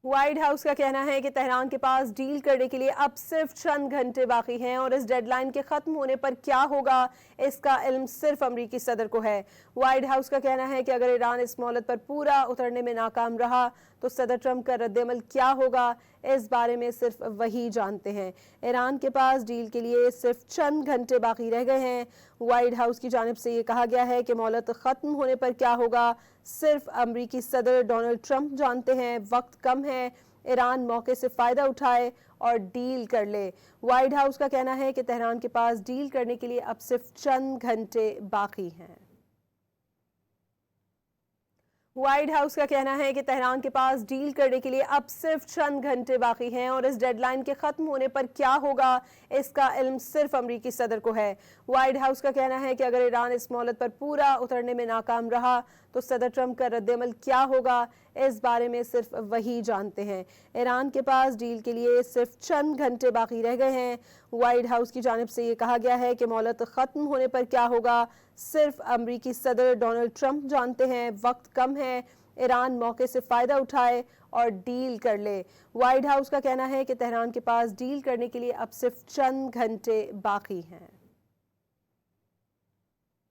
White house کا کہنا ہے کہ تہران کے پاس ڈیل کرنے کے لیے اب صرف چند گھنٹے باقی ہیں اور اس ڈیڈ لائن کے ختم ہونے پر کیا ہوگا اس کا علم صرف امریکی صدر کو ہے۔ وائٹ ہاؤس کا کہنا ہے کہ اگر ایران اس مہلت پر پورا اترنے میں ناکام رہا تو صدر ٹرمپ کا رد عمل کیا ہوگا اس بارے میں صرف وہی جانتے ہیں۔ ایران کے پاس ڈیل کے لیے صرف چند گھنٹے باقی رہ گئے ہیں۔ وائٹ ہاؤس کی جانب سے یہ کہا گیا ہے کہ مہلت ختم ہونے پر کیا ہوگا صرف امریکی صدر ڈونلڈ ٹرمپ جانتے ہیں۔ وقت کم ہے، ایران موقع سے فائدہ اٹھائے اور ڈیل کر لے۔ وائٹ ہاؤس کا کہنا ہے کہ تہران کے پاس ڈیل کرنے کے لیے اب صرف چند گھنٹے باقی ہیں۔ وائٹ ہاؤس کا کہنا ہے کہ تہران کے پاس ڈیل کرنے کے لیے اب صرف چند گھنٹے باقی ہیں اور اس ڈیڈ لائن کے ختم ہونے پر کیا ہوگا اس کا علم صرف امریکی صدر کو ہے۔ وائٹ ہاؤس کا کہنا ہے کہ اگر ایران اس مہلت پر پورا اترنے میں ناکام رہا تو صدر ٹرمپ کا رد عمل کیا ہوگا اس بارے میں صرف وہی جانتے ہیں۔ ایران کے پاس ڈیل کے لیے صرف چند گھنٹے باقی رہ گئے ہیں۔ وائٹ ہاؤس کی جانب سے یہ کہا گیا ہے کہ مہلت ختم ہونے پر کیا ہوگا صرف امریکی صدر ڈونلڈ ٹرمپ جانتے ہیں۔ وقت کم ہے، ایران موقع سے فائدہ اٹھائے اور ڈیل کر لے۔ وائٹ ہاؤس کا کہنا ہے کہ تہران کے پاس ڈیل کرنے کے لیے اب صرف چند گھنٹے باقی ہیں۔